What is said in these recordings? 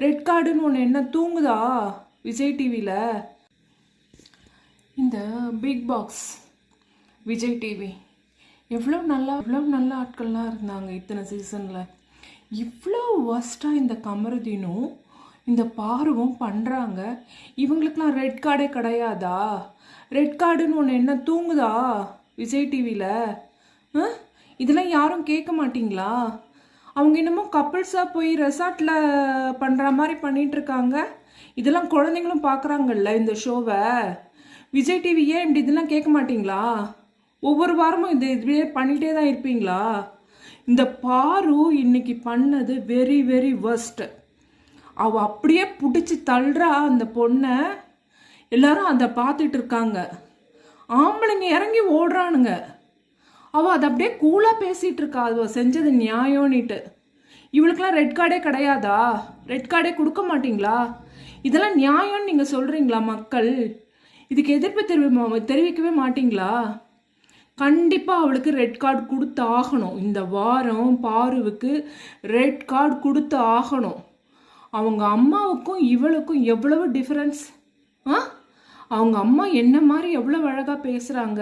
Red கார்டுன்னு ஒன்று என்ன தூங்குதா விஜய் டிவியில்? இந்த பிக் பாஸ் விஜய் டிவி எவ்வளோ நல்ல ஆட்கள்லாம் இருந்தாங்க இத்தனை சீசனில். இவ்வளோ ஒஸ்ட்டாக இந்த கமருதீனும் இந்த பாருவும் பண்ணுறாங்க. இவங்களுக்கெல்லாம் ரெட் கார்டே கிடையாதா? ரெட் கார்டுன்னு ஒன்று என்ன தூங்குதா விஜய் டிவியில்? இதெல்லாம் யாரும் கேட்க மாட்டிங்களா? அவங்க இன்னமும் கப்பிள்ஸாக போய் ரெசார்ட்டில் பண்ணுற மாதிரி பண்ணிகிட்ருக்காங்க. இதெல்லாம் குழந்தைங்களும் பார்க்குறாங்கல்ல இந்த ஷோவை. விஜய் டிவி ஏன் இப்படி இதெல்லாம் கேட்க மாட்டிங்களா? ஒவ்வொரு வாரமும் இதுவே பண்ணிகிட்டே தான் இருப்பீங்களா? இந்த பாரு இன்னைக்கு பண்ணது வெரி வெரி ஒர்ஸ்ட். அவள் அப்படியே பிடிச்சி தள்ளுறா அந்த பொண்ணை. எல்லாரும் அதை பார்த்துட்டு இருக்காங்க. ஆம்பளைங்க இறங்கி ஓடுறானுங்க. அவள் அதை அப்படியே கூலாக பேசிகிட்டு இருக்கா. அவள் செஞ்சது நியாயம்னிட்டு. இவளுக்கெல்லாம் ரெட் கார்டே கிடையாதா? ரெட் கார்டே கொடுக்க மாட்டிங்களா? இதெல்லாம் நியாயம்னு நீங்கள் சொல்கிறீங்களா? மக்கள் இதுக்கு எதிர்ப்பு தெரிவிக்கவே மாட்டிங்களா? கண்டிப்பாக அவளுக்கு ரெட் கார்டு கொடுத்து ஆகணும். இந்த வாரம் பாருவுக்கு ரெட் கார்டு கொடுத்து ஆகணும். அவங்க அம்மாவுக்கும் இவளுக்கும் எவ்வளவு டிஃப்ரென்ஸ்! அவங்க அம்மா என்ன மாதிரி எவ்வளோ அழகாக பேசுகிறாங்க.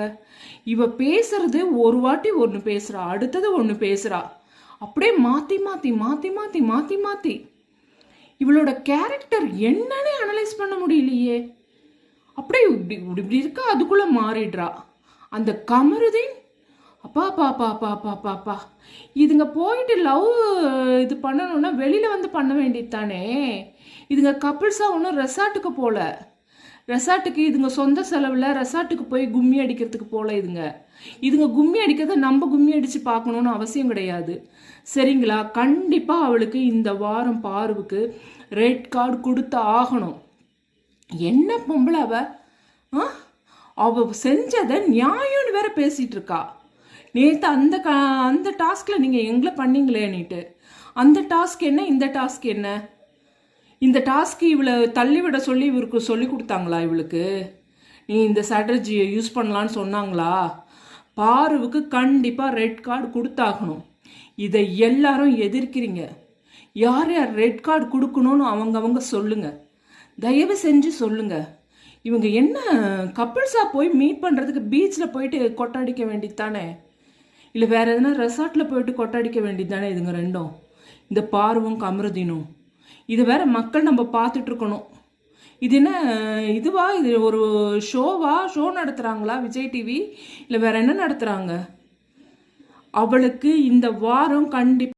இவ பேசுறது ஒரு வாட்டி ஒன்று பேசுகிறா, அடுத்தது ஒன்று பேசுகிறா. அப்படியே மாற்றி மாற்றி மாற்றி மாற்றி மாற்றி மாற்றி இவளோட கேரக்டர் என்னன்னே அனலைஸ் பண்ண முடியலையே. அப்படியே இப்படி இப்படி இருக்கா, அதுக்குள்ளே மாறிடுறா. அந்த கமருதீன் அப்பா பாப்பா பாப்பா பாப்பா இதுங்க போயிட்டு லவ் இது பண்ணணும்னா வெளியில் வந்து பண்ண வேண்டியது தானே. இதுங்க கப்பிள்ஸாக ஒன்றும் ரெசார்ட்டுக்கு போகல. ரெசார்ட்டுக்கு இதுங்க சொந்த செலவில் ரெசார்ட்டுக்கு போய் கும்மி அடிக்கிறதுக்கு போகல. இதுங்க கும்மி அடிக்கிறத நம்ம கும்மி அடித்து பார்க்கணுன்னு அவசியம் கிடையாது. சரிங்களா? கண்டிப்பாக அவளுக்கு இந்த வாரம் பாருவுக்கு ரெட் கார்டு கொடுத்து ஆகணும். என்ன பொம்பளை அவ செஞ்சதை நியாயம்னு வேற பேசிகிட்டு இருக்கா. நேற்று அந்த டாஸ்கில் நீங்கள் எங்களை பண்ணீங்களேன்னுட்டு. அந்த டாஸ்க் என்ன, இந்த டாஸ்க் என்ன? இந்த டாஸ்க்கு இவளை தள்ளிவிட சொல்லி இவருக்கு சொல்லி கொடுத்தாங்களா? இவளுக்கு நீ இந்த ஸ்ட்ராட்டஜியை யூஸ் பண்ணலான்னு சொன்னாங்களா? பாருவுக்கு கண்டிப்பாக ரெட் கார்டு கொடுத்தாகணும். இதை எல்லாரும் எதிர்க்கிறீங்க. யார் யார் ரெட் கார்டு கொடுக்கணும்னு அவங்க சொல்லுங்க. தயவு செஞ்சு சொல்லுங்க. இவங்க என்ன கப்பிள்ஸாக போய் மீட் பண்ணுறதுக்கு பீச்சில் போயிட்டு கொட்டாடிக்க வேண்டியது தானே? இல்லை வேறு எதுனா ரெசார்ட்டில் போயிட்டு கொட்டாடிக்க வேண்டியது தானே இதுங்க ரெண்டும்? இந்த பாருவும் கமருதீனும் இது வேற மக்கள் நம்ம பார்த்துட்ருக்கணும். இது என்ன இதுவா? இது ஒரு ஷோவா? ஷோ நடத்துகிறாங்களா விஜய் டிவி? இல்லை வேற என்ன நடத்துகிறாங்க? அவளுக்கு இந்த வாரம் கண்டிப்பாக